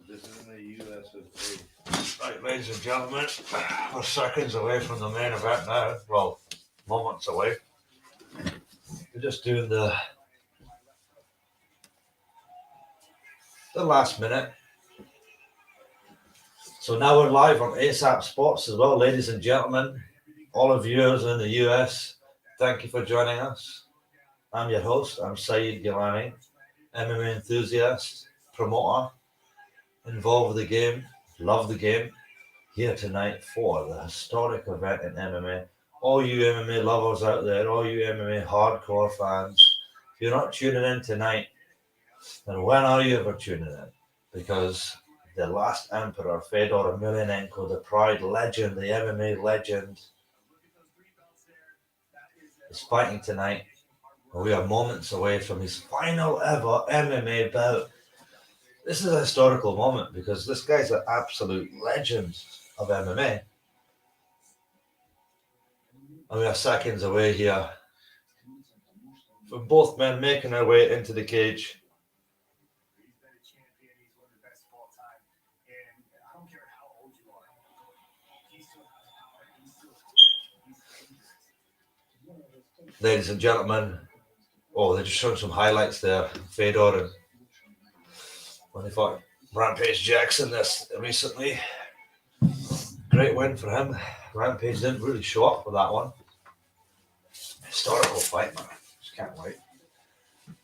This is in the UFC. Right, ladies and gentlemen, we're seconds away from the main event now. Well, moments away. We're just doing the last minute. So now we're live on ASAP Sports as well, ladies and gentlemen. All of viewers in the US, thank you for joining us. I'm your host, I'm Saeed Gilani, MMA enthusiast, promoter, involved with the game, love the game. Here tonight for the historic event in MMA. All you MMA lovers out there, all you MMA hardcore fans, if you're not tuning in tonight, then when are you ever tuning in? Because the last emperor, Fedor Emelianenko, the Pride legend, the MMA legend, is fighting tonight. And we are moments away from his final ever MMA bout. This is a historical moment because this guy's an absolute legend of MMA. And we are seconds away here from both men making their way into the cage. Ladies and gentlemen, they're just showing some highlights there. Fedor and when he fought Rampage Jackson this recently. Great win for him. Rampage didn't really show up for that one. Historical fight, man. Just can't wait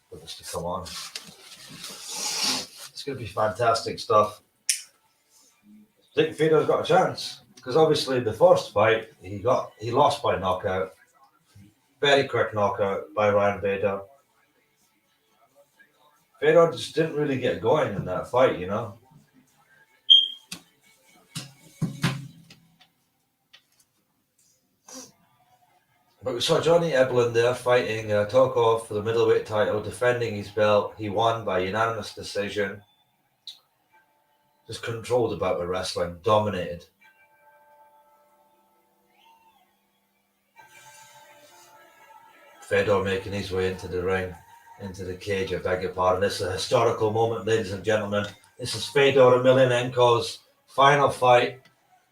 for this to come on. It's going to be fantastic stuff. I think Fedor's got a chance because obviously the first fight he lost by knockout. Very quick knockout by Ryan Badar. Fedor just didn't really get going in that fight, you know. But we saw Johnny Eblen there fighting Tokov for the middleweight title, defending his belt. He won by unanimous decision. Just controlled the bout with wrestling, dominated. Fedor making his way into the ring, into the cage, I beg your pardon. This is a historical moment, ladies and gentlemen. This is Fedor Emelianenko's final fight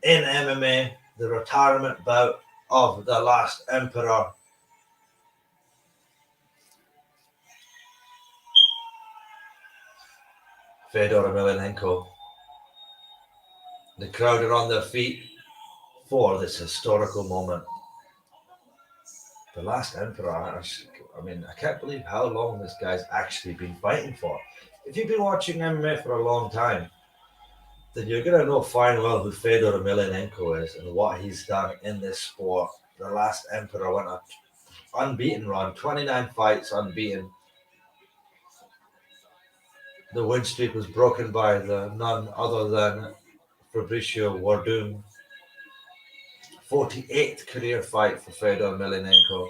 in MMA, the retirement bout of the last emperor. Fedor Emelianenko. The crowd are on their feet for this historical moment. The last emperor, I can't believe how long this guy's actually been fighting for. If you've been watching MMA for a long time, then you're going to know fine well who Fedor Emelianenko is and what he's done in this sport. The last emperor went an unbeaten run, 29 fights unbeaten. The win streak was broken by none other than Fabricio Werdum. 48th career fight for Fedor Emelianenko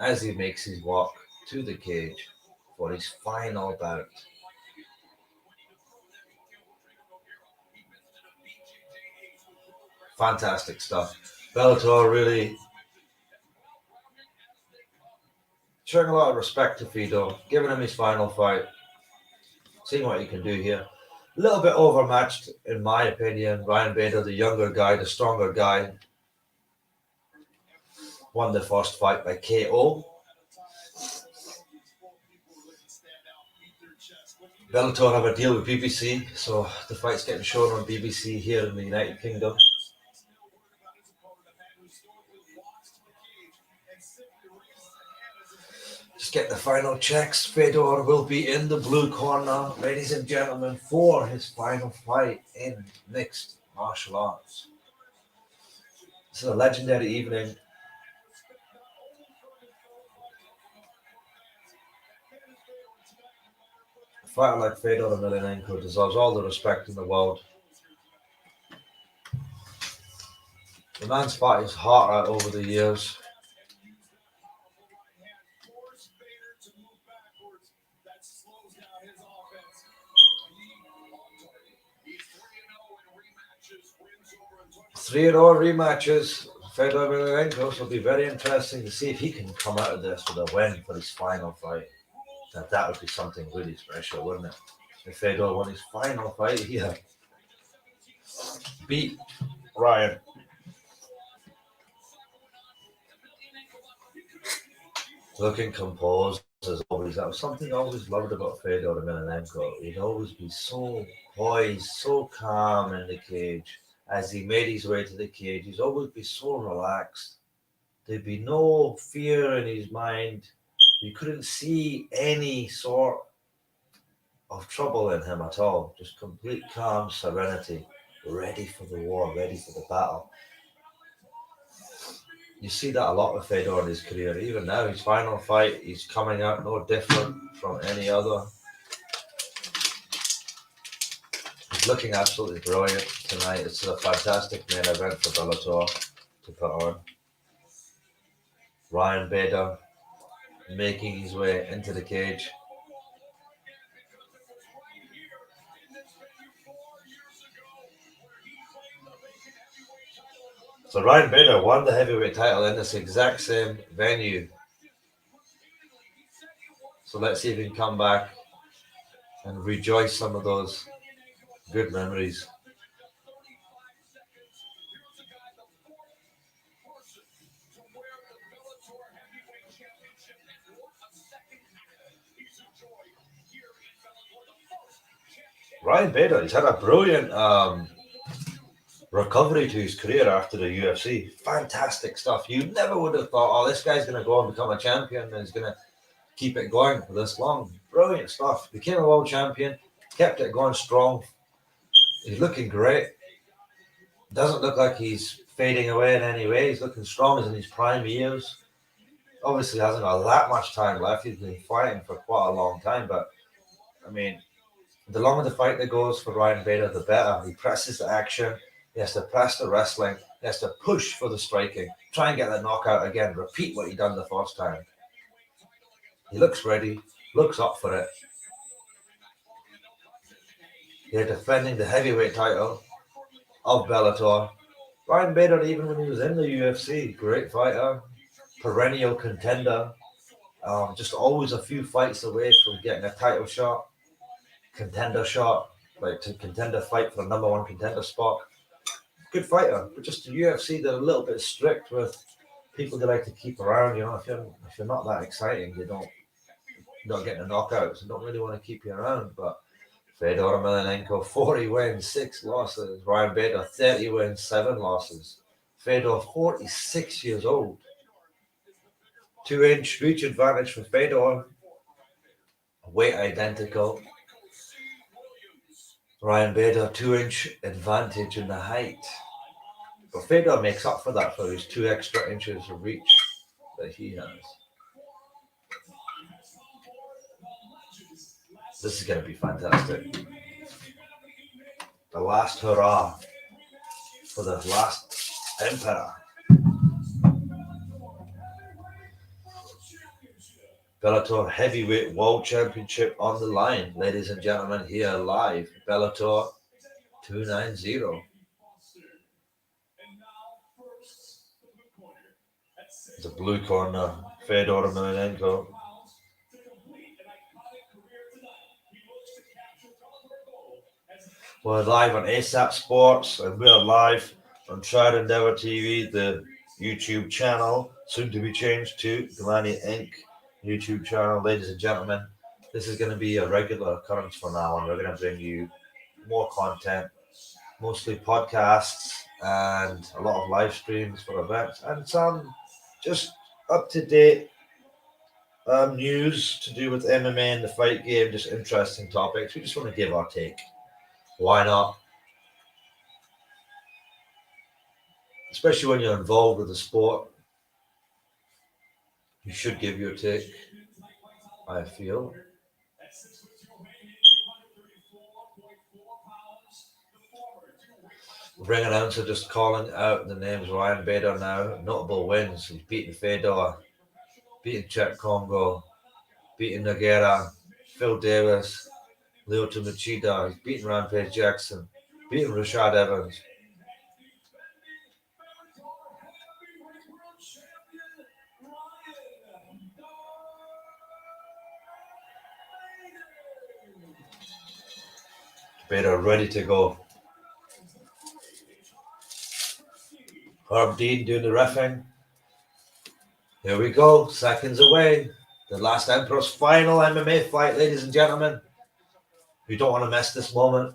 as he makes his walk to the cage for his final bout. Fantastic stuff. Bellator really showing a lot of respect to Fedor, giving him his final fight, seeing what he can do here. A little bit overmatched, in my opinion. Ryan Bader, the younger guy, the stronger guy, won the first fight by KO. Bellator have a deal with BBC, so the fight's getting shown on BBC here in the United Kingdom. Just get the final checks. Fedor will be in the blue corner, ladies and gentlemen, for his final fight in mixed martial arts. This is a legendary evening. A fighter like Fedor Emelianenko deserves all the respect in the world. The man's fought his heart out over the years. 3-0 rematches. Fedor Emelianenko, so it'll be very interesting to see if he can come out of this with a win for his final fight. That would be something really special, wouldn't it? If Fedor won his final fight here, beat Ryan. Looking composed as always. That was something I always loved about Fedor Emelianenko. He'd always be so poised, so calm in the cage. As he made his way to the cage, he'd always be so relaxed. There'd be no fear in his mind. You couldn't see any sort of trouble in him at all. Just complete calm, serenity, ready for the war, ready for the battle. You see that a lot with Fedor in his career. Even now, his final fight, he's coming out no different from any other. He's looking absolutely brilliant tonight. It's a fantastic main event for Bellator to put on. Ryan Bader making his way into the cage. So Ryan Bader won the heavyweight title in this exact same venue. So let's see if he can come back and rejoice some of those good memories. Ryan Bader, he's had a brilliant recovery to his career after the UFC. Fantastic stuff. You never would have thought, oh, this guy's going to go and become a champion and he's going to keep it going for this long. Brilliant stuff. Became a world champion, kept it going strong. He's looking great. Doesn't look like he's fading away in any way. He's looking strong as in his prime years. Obviously hasn't got that much time left. He's been fighting for quite a long time, but I mean, the longer the fight that goes for Ryan Bader, the better. He presses the action. He has to press the wrestling. He has to push for the striking. Try and get that knockout again. Repeat what he done the first time. He looks ready. Looks up for it. They're defending the heavyweight title of Bellator. Ryan Bader, even when he was in the UFC, great fighter, perennial contender. Just always a few fights away from getting a title shot, contender shot, like to contender fight for the number one contender spot. Good fighter, but just the UFC, they're a little bit strict with people they like to keep around. You know, if you're not that exciting, you're not getting the knockouts. They don't really want to keep you around. But Fedor Emelianenko, 40 wins, 6 losses. Ryan Bader, 30 wins, 7 losses. Fedor, 46 years old. 2-inch reach advantage for Fedor. Weight identical. Ryan Bader, 2-inch advantage in the height. But Fedor makes up for that for his 2 extra inches of reach that he has. This is going to be fantastic. The last hurrah for the last emperor. Bellator Heavyweight World Championship on the line, ladies and gentlemen, here live. Bellator 290. The blue corner, Fedor Emelianenko. We're live on ASAP Sports, and we're live on Tried Endeavor TV, the YouTube channel, soon to be changed to Galani Inc. YouTube channel. Ladies and gentlemen, this is going to be a regular occurrence from now on. We're going to bring you more content, mostly podcasts and a lot of live streams for events and some just up-to-date news to do with MMA and the fight game, just interesting topics. We just want to give our take. Why not? Especially when you're involved with the sport, you should give your take, I feel. Ring announcer just calling out the names Ryan Bader now. Notable wins. He's beaten Fedor, beaten Czech Congo, beaten Nogueira, Phil Davis, Lyoto Machida. He's beaten Rampage Jackson, beaten Rashad Evans. Badar ready to go. Herb Dean doing the reffing. Here we go, seconds away. The last Emperor's final MMA fight, ladies and gentlemen. You don't want to miss this moment.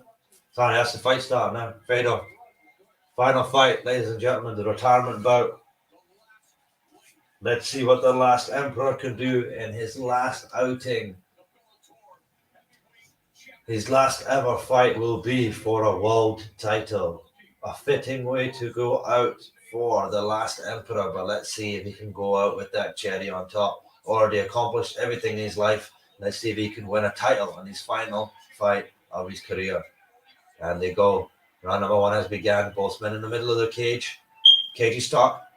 Sorry, that's the fight start now. Fedor. Final fight, ladies and gentlemen, the retirement bout. Let's see what the last Emperor can do in his last outing. His last ever fight will be for a world title. A fitting way to go out for the last Emperor, but let's see if he can go out with that cherry on top. Already accomplished everything in his life. Let's see if he can win a title in his final fight of his career. And they go. Round number one has begun. Both men in the middle of the cage. Cagey stop.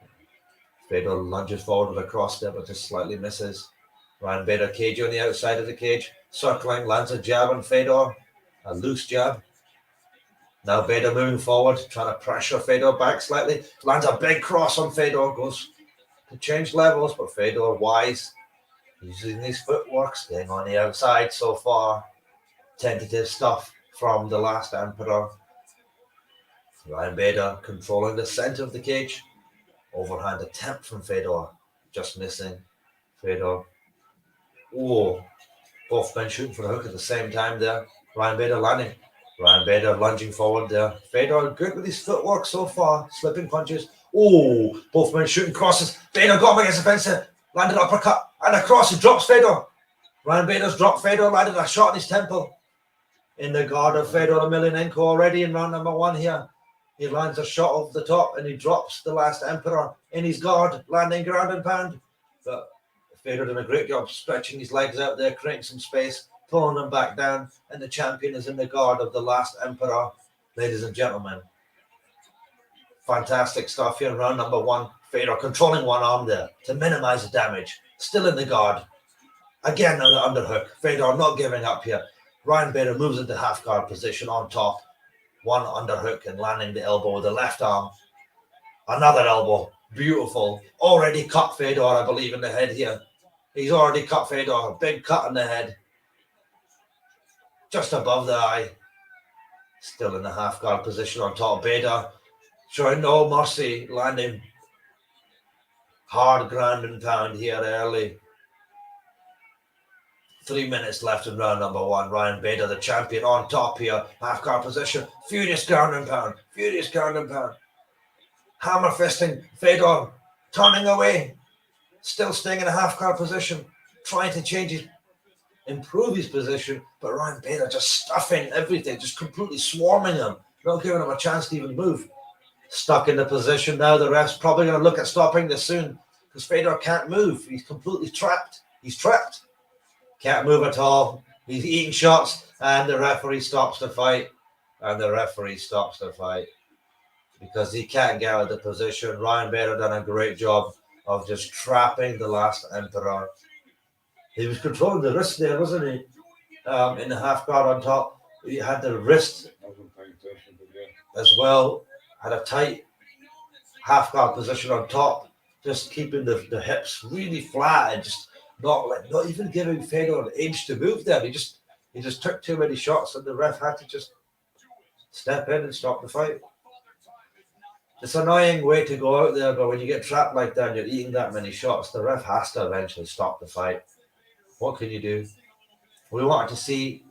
Fedor lunges forward with a cross step, but just slightly misses. Ryan Bader cage on the outside of the cage. Circling, lands a jab on Fedor. A loose jab. Now Bader moving forward, trying to pressure Fedor back slightly. Lands a big cross on Fedor. Goes to change levels, but Fedor wise. Using his footwork, staying on the outside so far. Tentative stuff from the last Emperor. Ryan Bader controlling the center of the cage. Overhand attempt from Fedor. Just missing. Fedor. Oh, both men shooting for the hook at the same time there. Ryan Bader landing. Ryan Bader lunging forward there. Fedor good with his footwork so far. Slipping punches. Oh, both men shooting crosses. Bader got him against the fence. Landed uppercut and a cross. He drops Fedor. Ryan Bader's dropped Fedor. Landed a shot in his temple. In the guard of Fedor Emelianenko already in round number one here. He lands a shot off the top and he drops the last Emperor in his guard, landing ground and pound. But Fedor done a great job stretching his legs out there, creating some space, pulling them back down, and the champion is in the guard of the last Emperor. Ladies and gentlemen, fantastic stuff here in round number one. Fedor controlling one arm there to minimize the damage. Still in the guard. Again, another underhook. Fedor not giving up here. Ryan Bader moves into half guard position on top. One underhook and landing the elbow with the left arm. Another elbow. Beautiful. Already cut Fedor, I believe, in the head here. He's already cut Fedor. A big cut in the head. Just above the eye. Still in the half guard position on top. Bader showing no mercy. Landing hard ground and pound here early. 3 minutes left in round number one. Ryan Bader, the champion, on top here. Half guard position. Furious ground and pound. Furious ground and pound. Hammer fisting. Fedor turning away. Still staying in a half guard position. Trying to improve his position. But Ryan Bader just stuffing everything. Just completely swarming him. Not giving him a chance to even move. Stuck in the position now. The ref's probably going to look at stopping this soon. Because Fedor can't move. He's completely trapped. He's trapped. Can't move at all. He's eating shots, and the referee stops the fight. Because he can't get out of the position. Ryan Bader done a great job of just trapping the last Emperor. He was controlling the wrist there, wasn't he? In the half guard on top. He had the wrist as well. Had a tight half guard position on top. Just keeping the hips really flat and just not even giving Fedor an inch to move there. He just took too many shots and the ref had to just step in and stop the fight. It's an annoying way to go out there, but when you get trapped like that and you're eating that many shots, the ref has to eventually stop the fight. What can you do? We wanted to see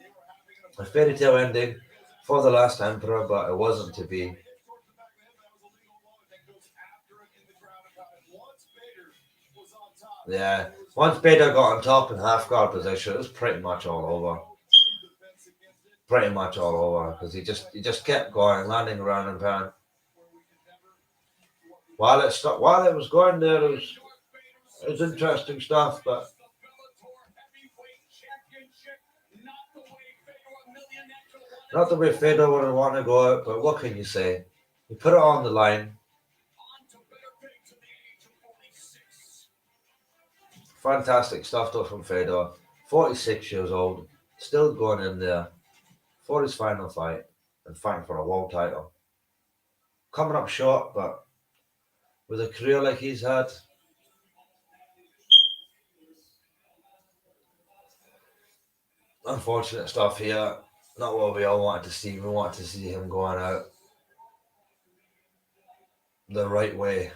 a fairy tale ending for the last Emperor, but it wasn't to be. Yeah, once Bader got on top in half guard position, it was pretty much all over. Because he just kept going, landing around and pound. While it was going there, it was interesting stuff, but not the way Fedor would want to go out, but what can you say? You put it on the line. Fantastic stuff though from Fedor. 46 years old, still going in there for his final fight and fighting for a world title. Coming up short, but with a career like he's had, unfortunate stuff here. not what we all wanted to see. We wanted to see him going out the right way.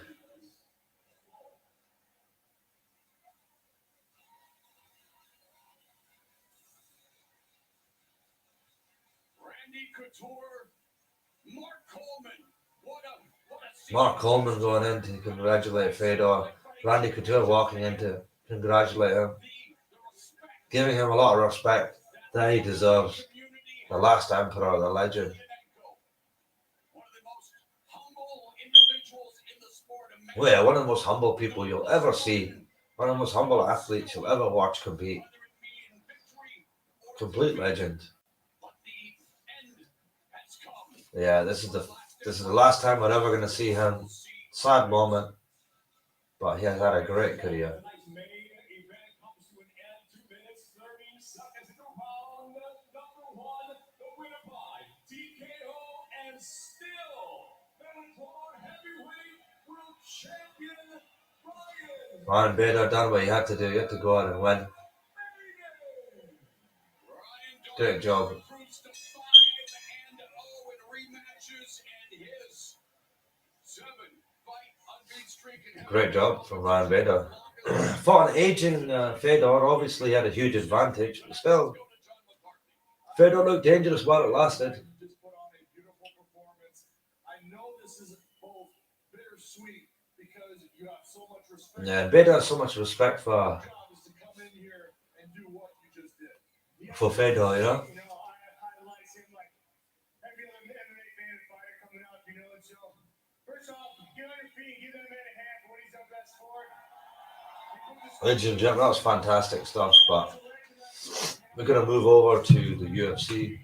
Mark Coleman going in to congratulate Fedor. Randy Couture walking in to congratulate him. Giving him a lot of respect that he deserves. The last emperor, the legend. Well, yeah, one of the most humble people you'll ever see. One of the most humble athletes you'll ever watch compete. Complete legend. Yeah, this is the last time we're ever going to see him. Sad moment, but he has had a great career. Ryan Bader done what he had to do. He had to go out and win. Great job. Great job from Ryan Bader. For an aging Fedor, obviously had a huge advantage, but still, Fedor looked dangerous while it lasted. Yeah, Bader has so much respect for Fedor, you know. Ladies and gentlemen, that was fantastic stuff, but we're going to move over to the UFC.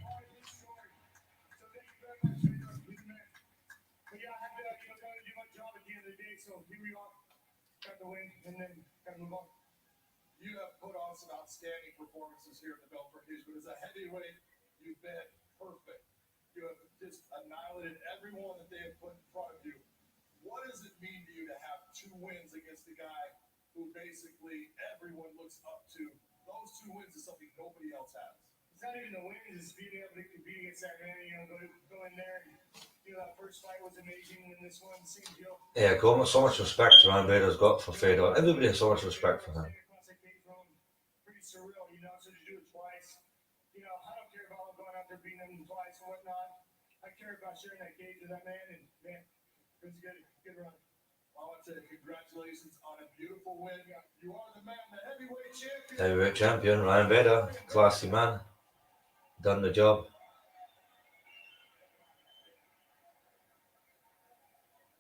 You have put on some outstanding performances here at the Bellator cage, but as a heavyweight, you've been perfect. You have just annihilated everyone that they have put in front of you. What does it mean to you to have 2 wins against a guy who basically everyone looks up to? Those 2 wins is something nobody else has. It's not even the wins, it's being able to compete against that man, go in there and that first fight was amazing, and this one, same deal. Yeah, Gomez, so much respect Ryan Bader's got for Fedor. Everybody has so much respect for him. Pretty surreal, so to do it twice. I don't care about going out there beating him twice and whatnot. I care about sharing that cage with that man, and man, it was good run. I want to say congratulations on a beautiful win. You are the man, the heavyweight champion. Heavyweight champion, Ryan Bader, classy man, done the job.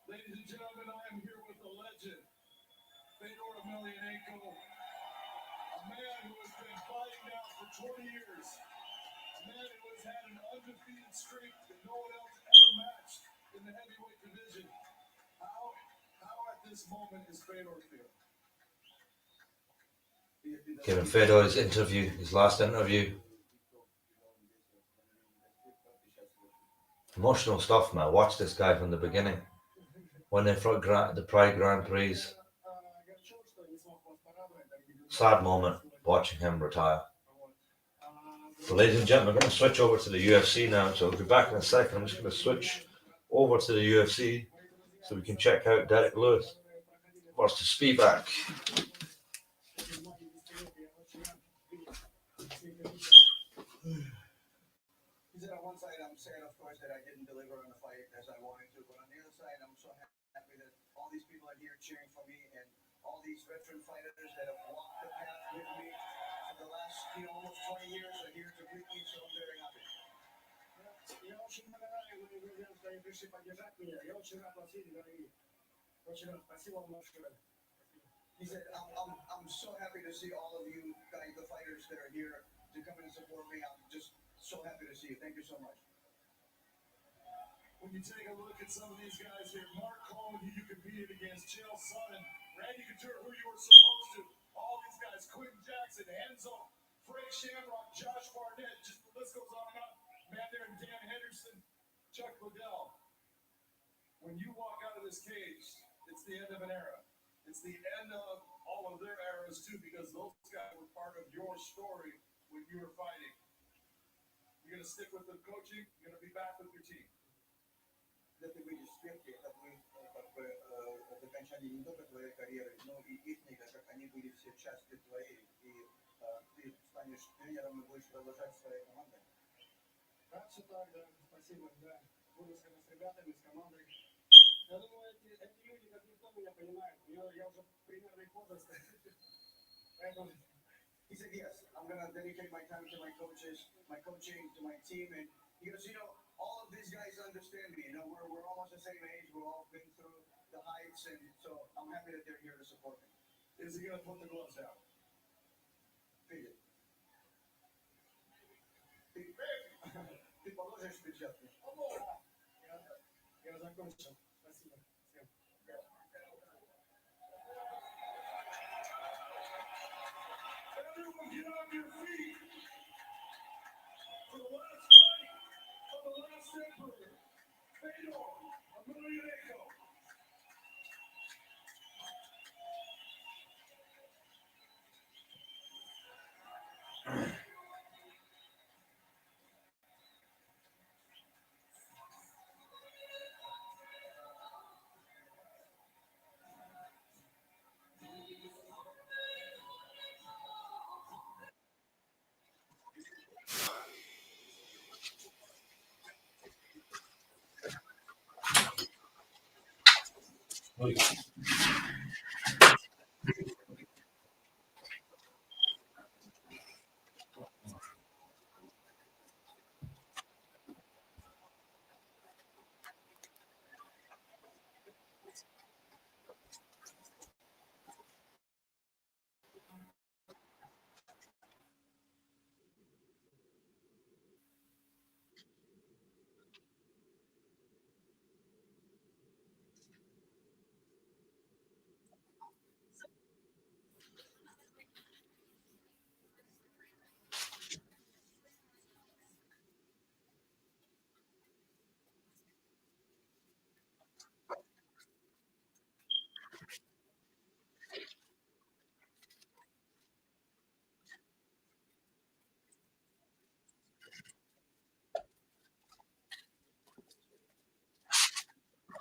Ladies and gentlemen, I am here with the legend, Fedor Emelianenko, a man who has been fighting now for 20 years, a man who has had an undefeated streak that no one else ever matched in the heavyweight division. How at this moment is Fedor feel? Giving Fedor his last interview. Emotional stuff, man. Watch this guy from the beginning. Winning for the Pride Grand Prix. Sad moment watching him retire. So, ladies and gentlemen, I'm going to switch over to the UFC now. So, I'll be back in a second. I'm just going to switch over to the UFC so we can check out Derek Lewis versus Spivak. He said on one side, I'm sad, of course, that I didn't deliver on the fight as I wanted to, but on the other side, I'm so happy that all these people are here cheering for me, and all these veteran fighters that have walked the path with me for the last, almost 20 years are here to greet me, so I'm very happy. He said, I'm so happy to see all of you guys, the fighters that are here to come and support me. I'm just so happy to see you. Thank you so much. When you take a look at some of these guys here, Mark Coleman, who you competed against, Chael Sonnen, Randy Couture, who you were supposed to, all these guys, Quentin Jackson, Enzo, Frank Shamrock, Josh Barnett, just the list goes on and on. Man there, and Dan Henderson, Chuck Liddell. When you walk out of this cage, it's the end of an era. It's the end of all of their eras, too, because those guys were part of your story when you were fighting. You're gonna stick with the coaching. You're gonna be back with your team. Когда ты выйдешь с петли, это будет как бы окончание не только твоей карьеры, но и их, как они были все частью твоей, и ты станешь тренером и будешь продолжать своей командой. Да, все так, да. Спасибо, да. Буду с ребятами, с командой. Я думаю, эти люди, как никто меня понимает. Я уже примерный возраст. Поэтому... He said, yes, I'm going to dedicate my time to my coaches, my coaching, to my team. And he goes, all of these guys understand me. We're almost the same age. We've all been through the heights. And so I'm happy that they're here to support me. Is he going to put the gloves down? Федя. Ты положишь перчатки? Я закончил. Спасибо всем. Everyone get on your feet for the last fight of the last emperor, Fedor, Emelianenko.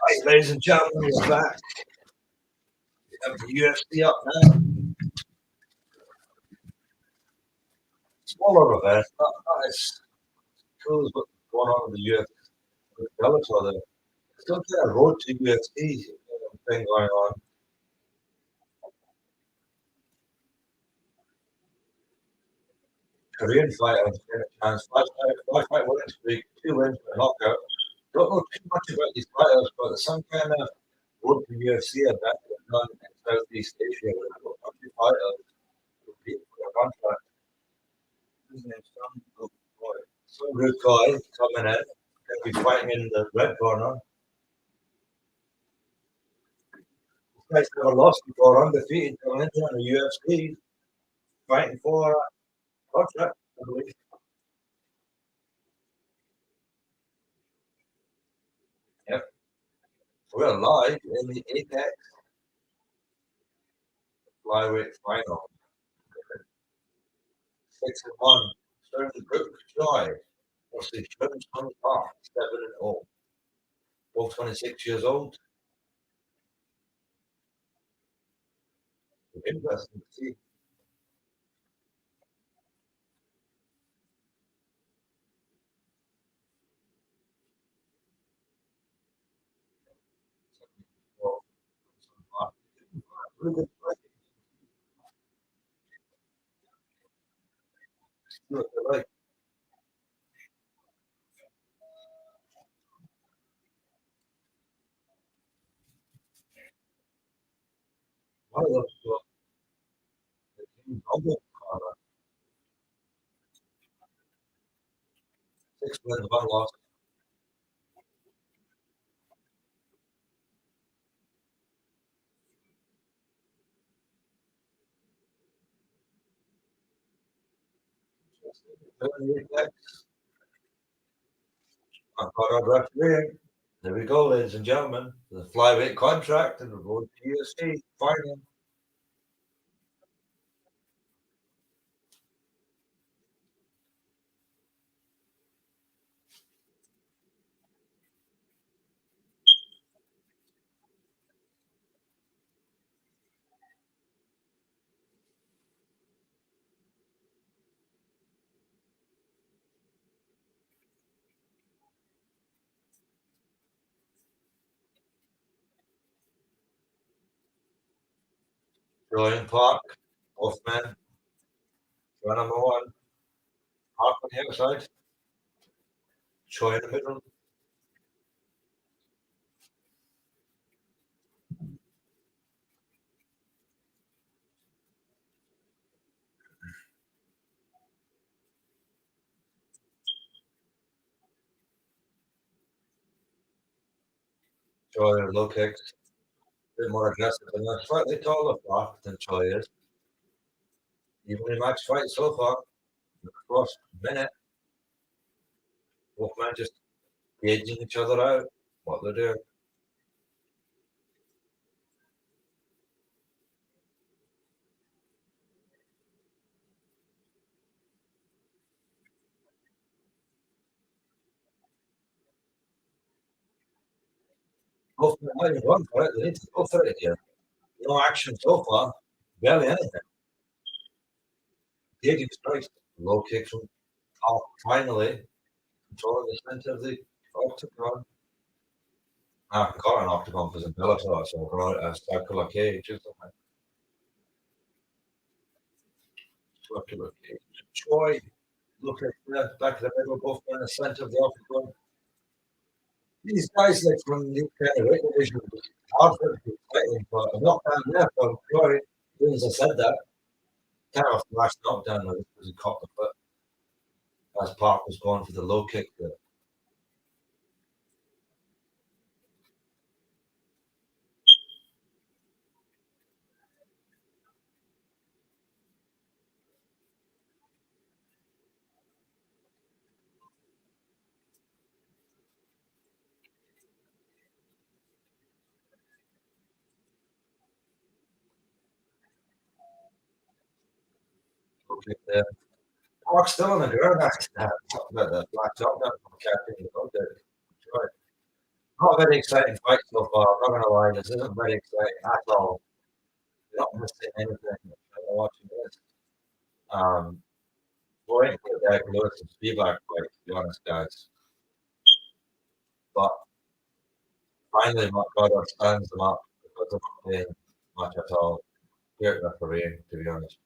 Right, ladies and gentlemen, we're back. We have the UFC up now. Smaller event, not as cool as what's going on in the UFC with Bellator. There's still kind of road to UFC thing going on. Korean fighter has been a chance. Last fight winning streak, 2 wins for a knockout. Don't know too much about these fighters, but there's some kind of road to UFC event that's done in Southeast Asia where they've got country fighters who compete for their contract. His name's some good guy coming in. He'll be fighting in the red corner. This guy's never lost before, undefeated, coming into the UFC, fighting for a contract, I believe. Yep. We're live in the Apex flyweight final. 6-1. Starting the group Joy versus Jones on the top, 7-0. Both 26 years old. Interesting to see. Really good fight. See what they like. One of them got the double corner. 6 wins, 1 loss. I've got our referee. There we go, ladies and gentlemen. The flyweight contract and the road to UFC final. Julian Park, both men. Joy number one. Park on the outside. Choi in the middle. Choi low kicks. A bit more aggressive and they're slightly taller Park than Choi is. Evenly matched fight so far. The first minute. Both men just gauging each other out, what they're doing. Both men not even going for it. They need to go for it here. No action so far. Barely anything. Gauging strikes. Low kick from Park finally controlling the center of the octagon. I haven't got an octagon because in Bellator, so I've got a circular cage or something. Circular cage. Choi, look at the back of the middle, both in the center of the octagon. These guys like from the kind of weight division, hard for them to be fighting, but a knockdown there from Choi. As soon as I said that, kind of a flash knockdown because he caught the foot as Park was going for the low kick there. Low kick there. Park's still on the ground after that. Talk about the flash knockdown from Captain Choi. Not a very exciting fight so far. I'm not gonna lie, this isn't very exciting at all. You're not missing anything when you're watching this. Waiting for the Lewis and Spivak fight, to be honest, guys. But finally, my Badar stands them up because they're not playing much at all. Great refereeing, to be honest.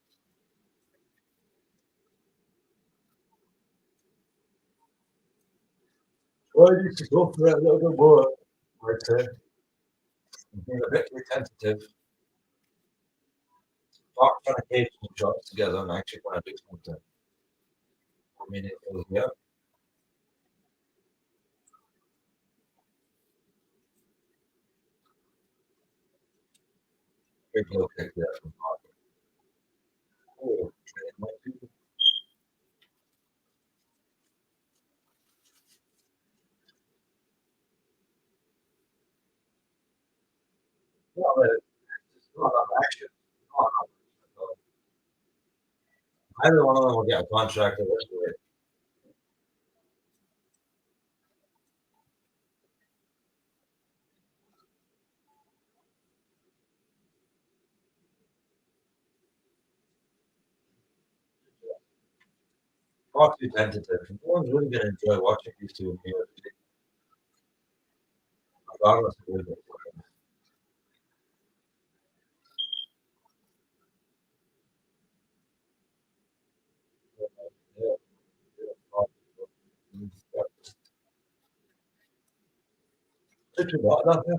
Well, I need to go for it a little bit more. I'd say. Being a bit too tentative. Park trying to cage some shots together and actually trying to do something. I mean, it was, yeah, big low kick there from Park. Oh, it might be. Not really. It's not enough action. Not enough action at all. Either one of them will get a contract at this rate. Far too tentative. No one's really going to enjoy watching these two in the UFC, regardless of who they're playing. Yeah, yeah. Such a lot, nothing.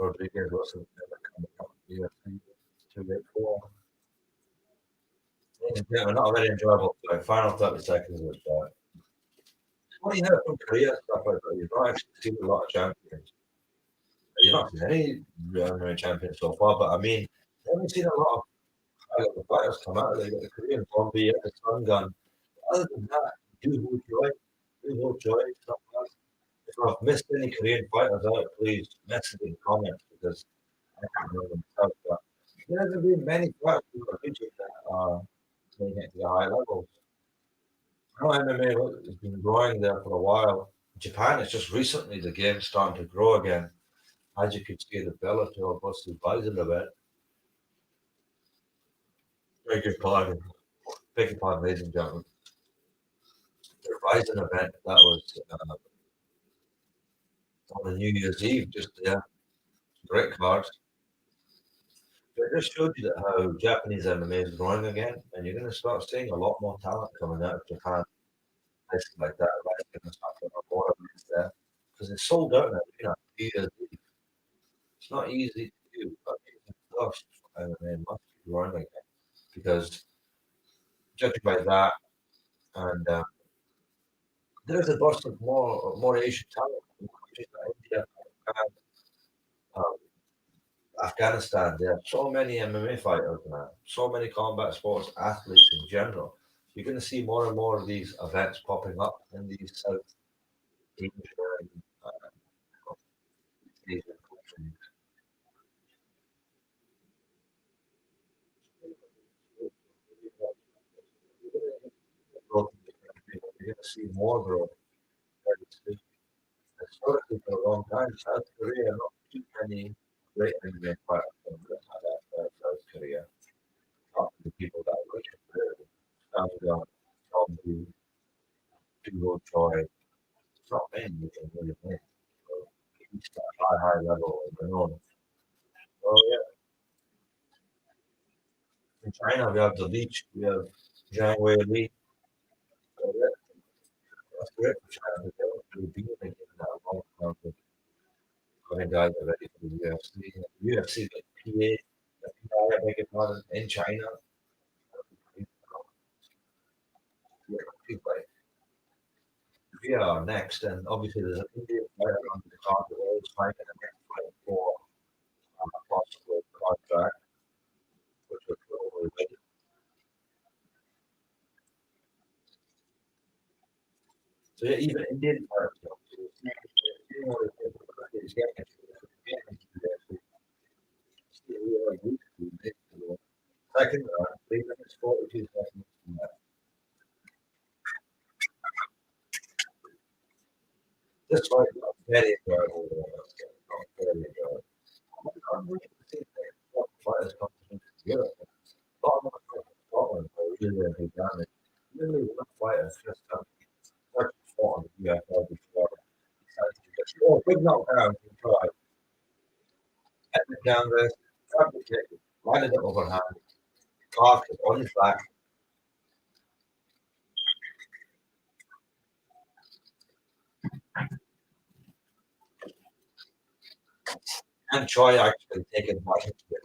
Rodriguez wasn't ever coming up to the UFC. 284. Yeah, not a very enjoyable fight. Final 30 seconds of this fight. What do you know from Korea stuff like that? You've not actually seen a lot of champions. You've not seen any MMA champions so far, but I mean, you haven't seen a lot of high-level fighters come out. They got the Korean Zombie, the Sun Gun. Other than that, do joy. Do joy. Stuff like that. If I've missed any Korean fighters out, please message in comments because I can't remember myself. But there hasn't been many fighters who are YouTube that are taking it to the high levels. I know MMA has been growing there for a while. Japan, it's just recently the game's starting to grow again. As you can see, the Bellator versus Badar event. Beg your pardon. Beg your pardon, ladies and gentlemen. The Rising event that was on the New Year's Eve, just great card. It just showed you that how Japanese MMA is growing again, and you're going to start seeing a lot more talent coming out of Japan, places like that. Right, going to start putting more events there because it's sold out now. You know, New Year's Eve. It's not easy to do, but gosh, MMA must be growing again because judging by that, and there's a burst of more Asian talent in countries like India, um, Afghanistan. There are so many MMA fighters now, so many combat sports athletes in general. You're going to see more and more of these events popping up in these South Asian Asian countries. You're going to see more growth. Historically, for a long time, South Korea, not too many great MMA fighters from South Korea. Talk to the people that were there. Tom Du, Duo Choi. It's not many you can really win. So he's got a high level of their own. So yeah, in China we have the Leech, we have Zhang Wei Li. So yeah, that's great for China. They're being in that long term. When guys are ready for the UFC. UFC, like PA, I beg your pardon, in China. Like, we are next, and obviously there's an Indian fighter on the card that always fighting the next fight for a possible contract, which was probably waiting. So yeah, even Indian fighters, he's getting second round, 3 minutes 42 seconds. This fight was very enjoyable. Very enjoyable. I'm really seeing what fighters come together. A lot of my friends in Scotland are really big damage. Really, one fighter just fought on the UFL before. Oh, big knockdown from try. Epic down there, grabbed the kick, landed it overhand, Clark is on his back. And Choi actually taken advantage of it.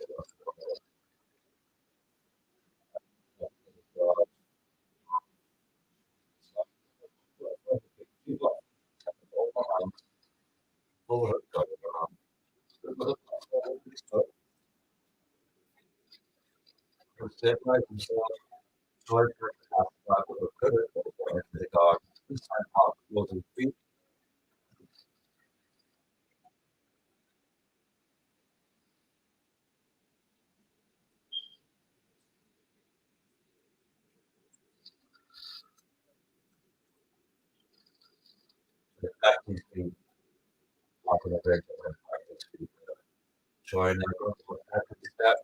Stabilize himself. Choi the guard. This time out goes his feet. Back his feet. After the break, back his feet. Choi now goes for the step.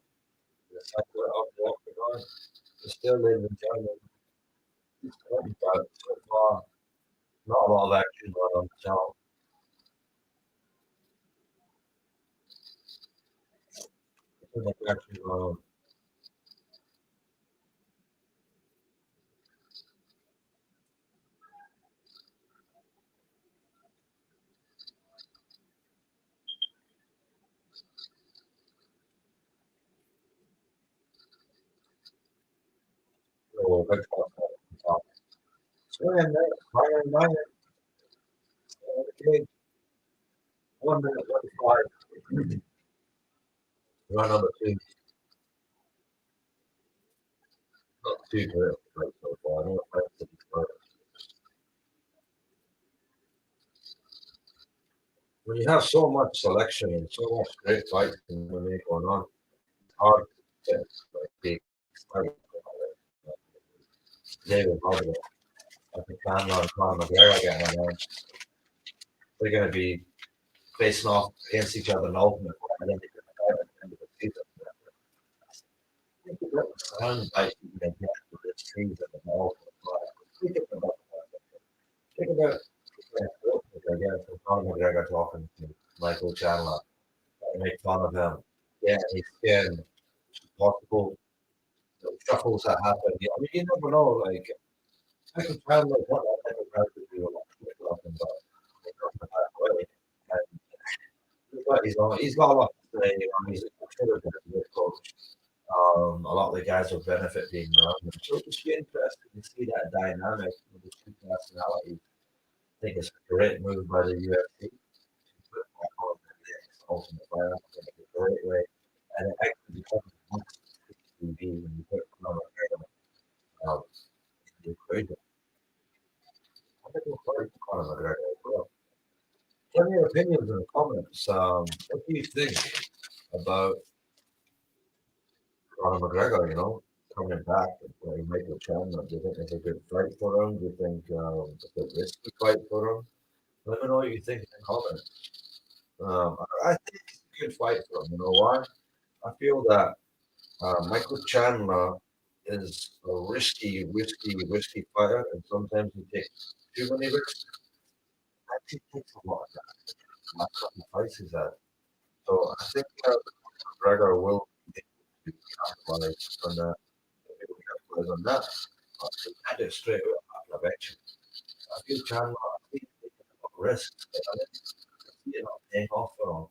The center of the octagon. Still, ladies and gentlemen, he's 25 so far. Not a lot of action on the channel. Action on so let's talk. So and minor, okay, 1 minute 25. Run number two, not too good right so far. I don't know if when you have so much selection and so much great fights and MMA going on, it's hard to get like big fight. David Harbour, I think Conor and Conor McGregor again, and they're going to be facing off against each other in ultimate. And then they're going to fight at the end of the season. sound bite you can get for this season and all. Think about again from Conor McGregor talking to Michael Chandler, make fun of him. Yeah, his skin, possible shuffles that happen. Yeah, I mean, you never know. Like Michael Chandler, what I never tried to do a lot of talking about. They come from that way, and he's got a lot to say. You know, he's a good coach. A lot of the guys will benefit being around him. So it'll just be interesting to see that dynamic with the two personalities. I think it's a great move by the UFC to put that on the next Ultimate Fighter. I think it's a great way. And it actually becomes on TV when you put Conor McGregor um, in the equation. I think we'll fight Conor McGregor as well. Tell me your opinions in the comments. What do you think about Conor McGregor, coming back and playing Michael Chandler? Do you think it's a good fight for him? Do you think it's a risky fight for him? Let me know what you think in the comments. I think it's a good fight for him. You know why? I feel that Michael Chandler is a risky fighter, and sometimes he takes too many risks. Actually takes a lot of that. That's what the fights he's at. So I think McGregor will be able to capitalize on that. Able to capitalize on that. But he had it straight away after eventually. I feel Chandler, I think he's taking a lot of risks. I think he's not paying off for him.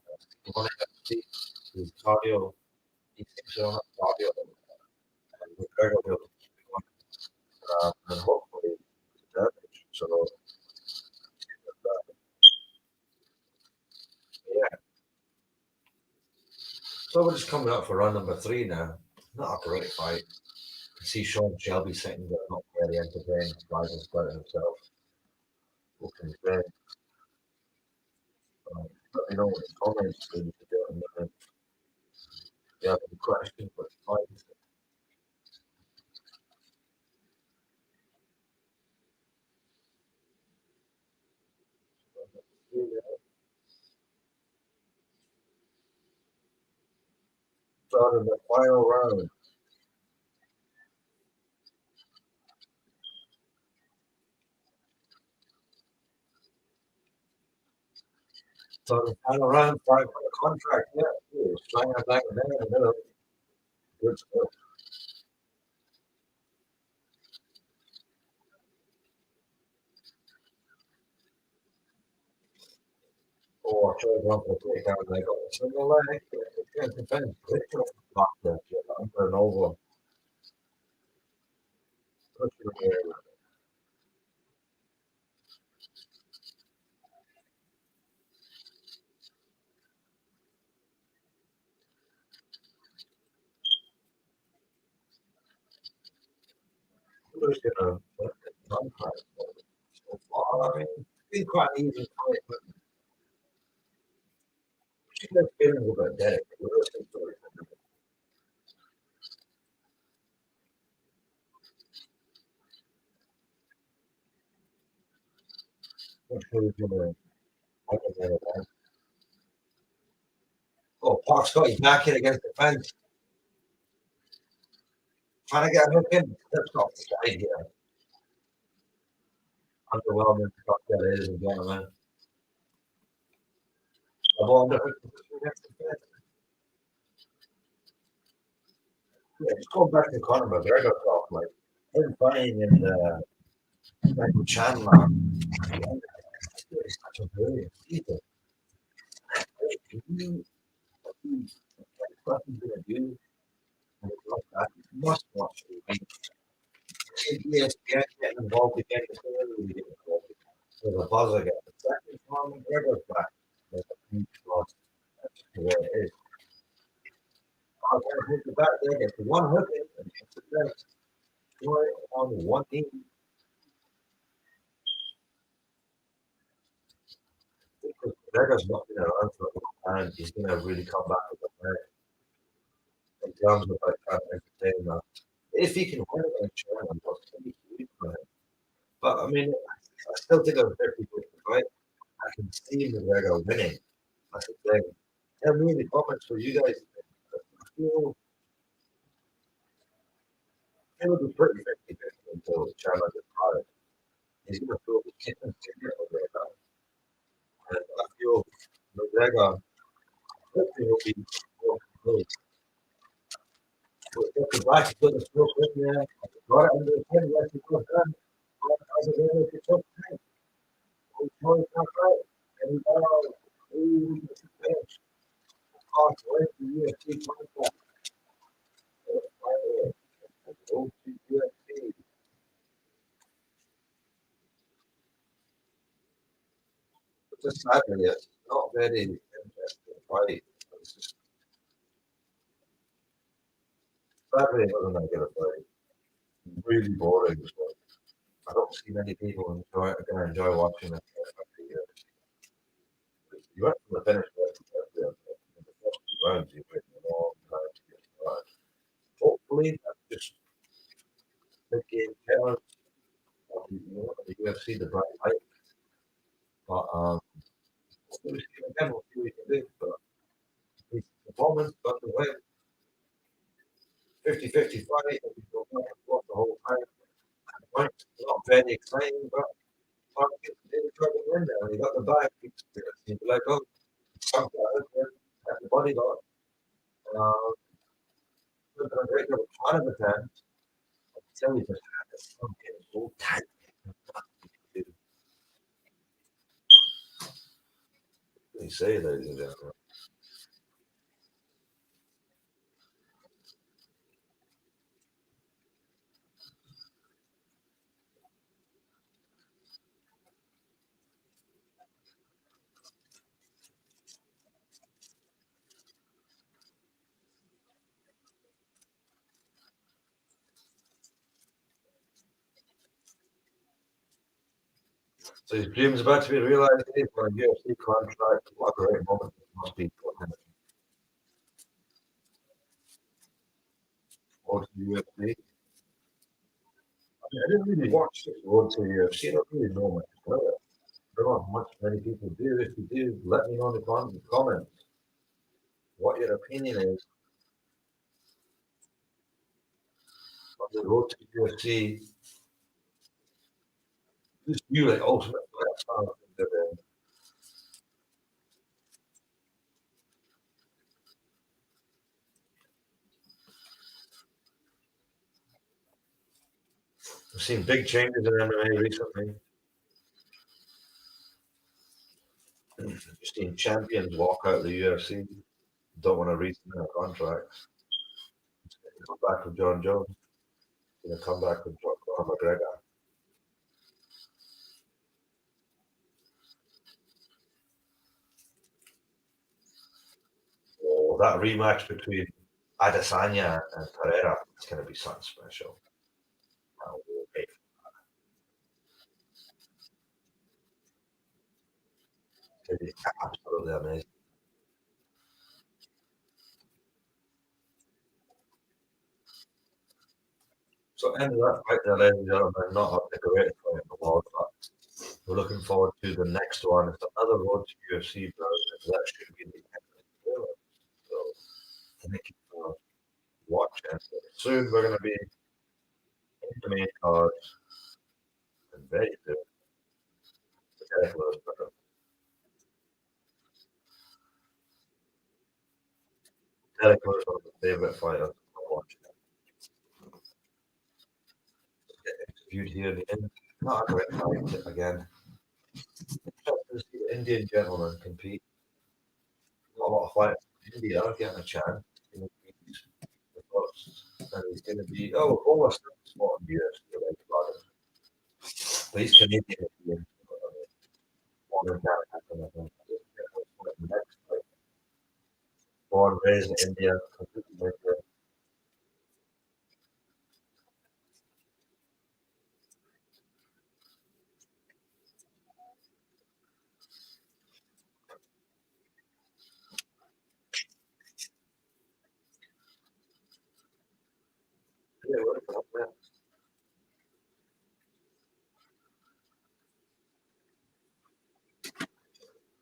You want to see his cardio. He seems to have cardio. And McGregor will keep it going. And hopefully damage. So yeah. So we're just coming up for round number 3 now. Not a great fight. You see Sean Shelby sitting there, not very entertaining, rising about himself. Looking great. Let me know in the comments if you do it. And if you have any questions, but fight. Starting the final round. So the final round, fight for the contract. Yeah, trying to back there in the middle. Good stuff. Or try to run for the takedown. They got a single leg. Can't defend. Block that shit under and over. Push it in the air. Who's gonna put the contract so far? I mean, it's been quite an easy fight, but she has feelings about Derek. Realistic story. I'm sure he's gonna open that up. Oh, Park's got his back in against the fence. Trying to get a hook in. Steps off the side here. Underwhelming stuff that, ladies and gentlemen. The ball under hook position against the fence. Yeah, just going back to Conor McGregor talk, like him fighting in Michael Chandler. It's such a brilliant season. What he's gonna do, I must watch the ESPN getting involved again. It's really getting involved. There's a buzz again. The second Conor McGregor's back. There's a huge loss. That's the way it is. I'm going to hit the back there, get the one hook in, and hit the next. On one knee. Because McGregor's not been around for a long time. He's going to really come back with the fight in terms of like trying to entertain that. If he can win it in China, it's going to be huge for him. But I mean, I still think I'm 50-50 fight. I can see McGregor winning. That's the thing. Tell me in the comments what you guys think. I feel It would be pretty 50-50 until Chandler gets tired. He's going to throw the kick and kick it over there now. And I feel McGregor hopefully will be more complete. But get the back, put the stroke in there, got it under the chin, let it go down. As a game, it's a tough thing. He's not right. And he's out. Ooh, it's a finish. Halfway to UFC contract. Finally, go to UFC. But just sadly, it's not very interesting fight. It's just sadly it wasn't that good a fight. Really boring. So I don't see many people going to enjoy watching it. You went from the finish line to the first 2 rounds. You waited a long time to get started. Hopefully, that's just the game challenge of the UFC, the bright light. But we'll see again. We'll see what we can do. But his performance got the win. 50-50 fight. And we go back and forth the whole time. Points not very exciting, but David tried to win there. He got the back. He'd be like, oh, fuck that. Had the body got. Could have been a great little trying to defend. Tell you just had this fucking so tight. They say, ladies and gentlemen. So his dream's about to be realized. He's got a UFC contract. What a great moment it must be for him. Go to the UFC. I didn't really watch this road to the UFC. I don't really know much about it. I don't know how much many people do. If you do, let me know in the comments what your opinion is on the road to the UFC. Just you like ultimate fighter. We've seen big changes in MMA recently. We've seen champions walk out of the UFC, don't want to re-sign their contracts. Come back with John Jones. Going to come back with Conor McGregor. Oh, that rematch between Adesanya and Pereira is going to be something special. It is absolutely amazing. So, end of that fight there, ladies and gentlemen, not the greatest fight in the world, but we're looking forward to the next one. It's another road to UFC, bro. That should be the end of the video. So, thank you for watching. Soon we're going to be in the main card and very soon. Derek Lewis, brother. Derek Lewis, one of my favorite fighters. I'm watching him. Get interviewed here in the end. Not a great fight again. Interesting to see the Indian gentleman compete. Not a lot of fighters in India are getting a chance. You know, and he's going to be almost spot in the UFC. But he's Canadian. Born in Canada. Next fight. Born, raised in India.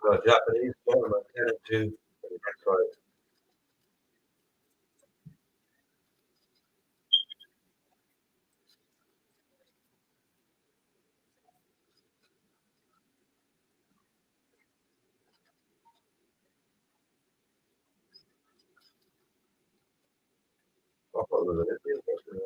Yeah, Japanese gentleman headed to the next fight. was it India?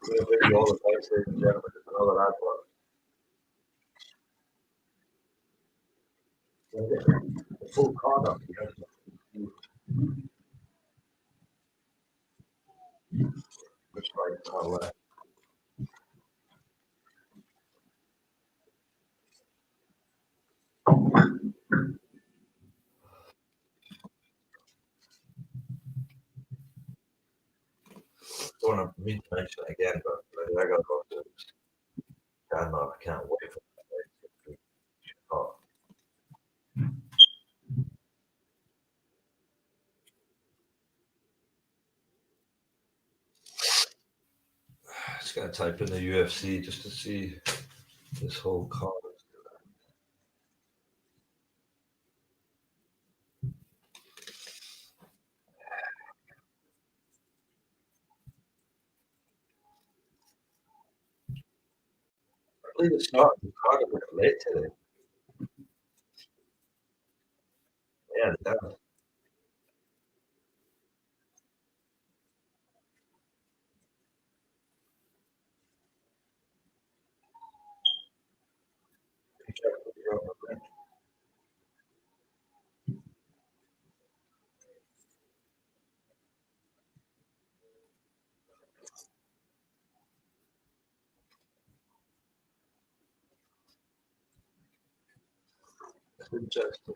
We're going to bring you all the place, ladies and gentlemen. There's another advert. The full card up here. Which way? Oh, don't want to mention it again, but I got to go to Denmark. I can't wait for that. Oh, just going to type in the UFC just to see this whole card. I believe it started the card a bit late today. Yeah, it does. It's interesting.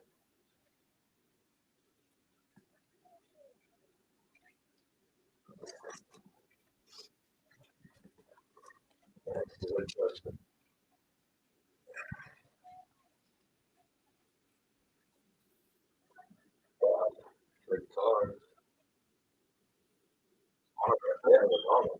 Yeah, it's interesting. Wow, good card. Yeah, the normal.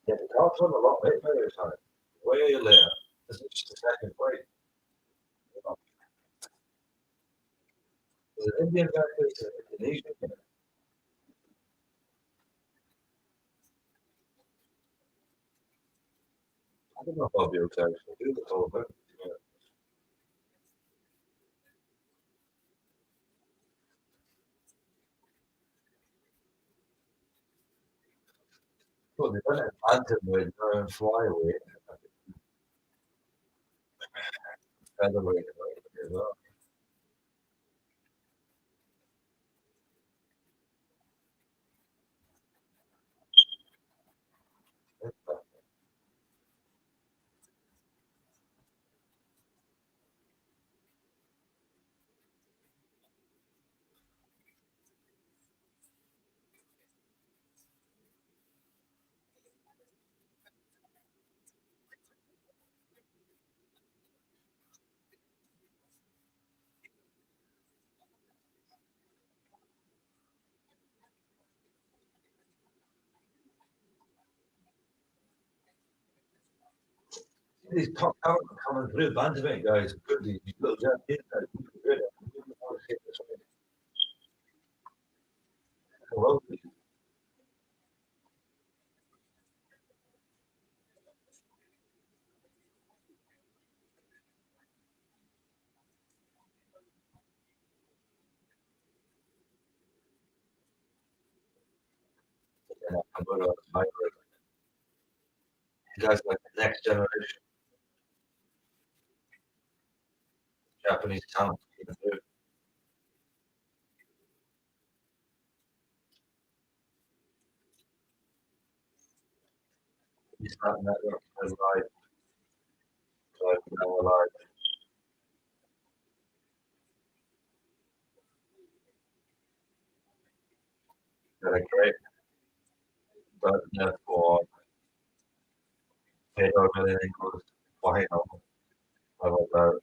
Yeah, the cards on a lot later this time. Way later. This is just the second fight. The Indian guy is Indonesian. I don't know if I'll be able to actually do this whole thing. Yeah. Well, they've done it in bantamweight, now in flyweight, featherweight as well. These top talent coming through, bantamweight guys, good. These little Japanese guys, good. Well, I'm going to hybrid. You guys like the next generation Japanese talent. ASAP Network is live. So now we're live. Got a great for Fedor everything goes fine. I love that.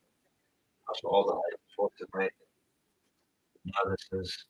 That's all the hype for tonight. Now this is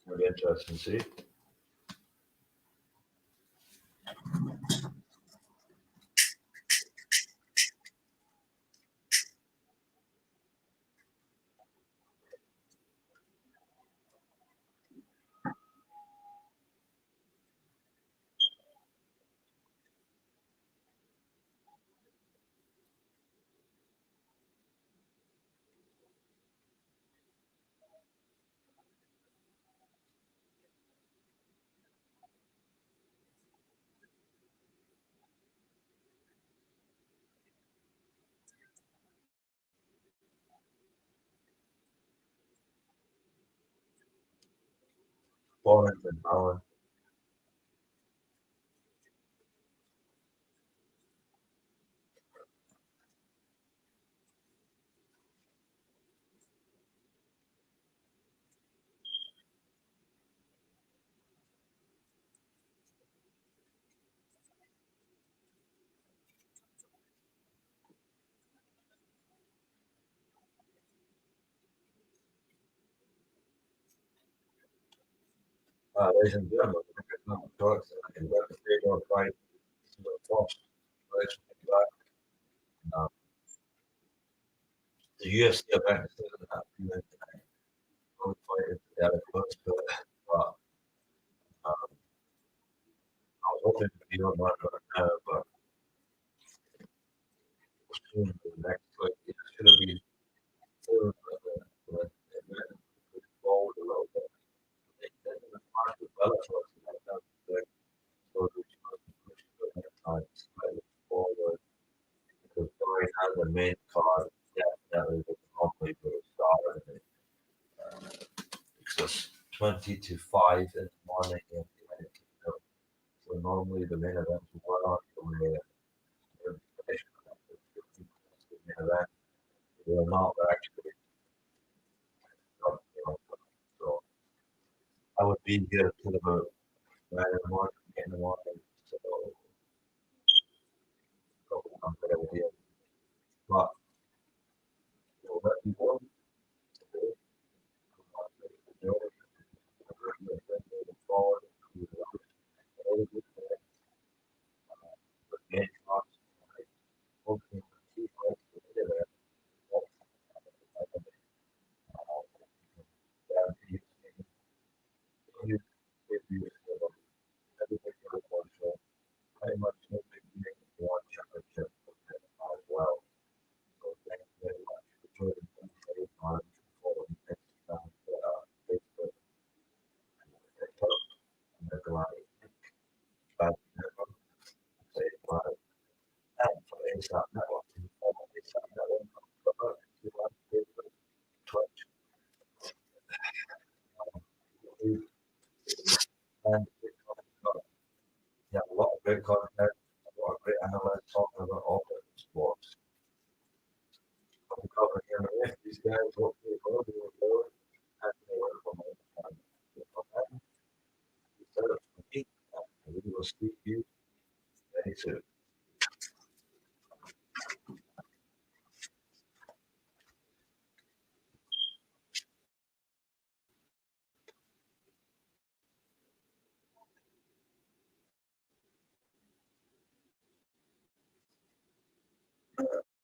gonna be interesting to see. Poland and Alan. Ladies and gentlemen, talks and let the Fedor fight. The first place uh, the UFC event is doesn't have to do only fight is out of close, but I was hoping to be on one right now, but soon the next like it's gonna be soon, but forward a little bit. Then the part of Bellator is like that, so the time slightly forward because Barry has a main card. Definitely the company for a star in it. It's just 20 to 5 in the morning in the United Kingdom. So normally the main event is 1 hour away. The main event will not actually start, so I would be here till about 9 in the morning, 8 in the morning. So I'm gonna be here. But we'll let you go. Forward to the main card. Hoping to keep up with it. Pretty much no big thing one championship as well. So thank you very much for joining me on following Instagram, Facebook, and TikTok. And the Galani Bad Network, say bye. And for ASAP Network, you can follow ASAP Network on Twitter, Instagram, Facebook, Twitch, YouTube, and TikTok. Yeah, a lot of great content, a lot of great analysts talking about all different sports. I'm covering here with these guys, hopefully,